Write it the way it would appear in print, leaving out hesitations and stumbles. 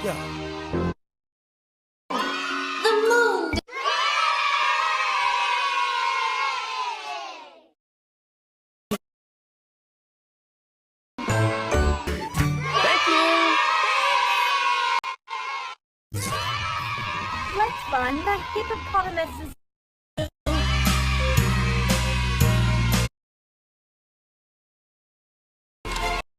The moon. Thank you. Let's find the hippopotamus's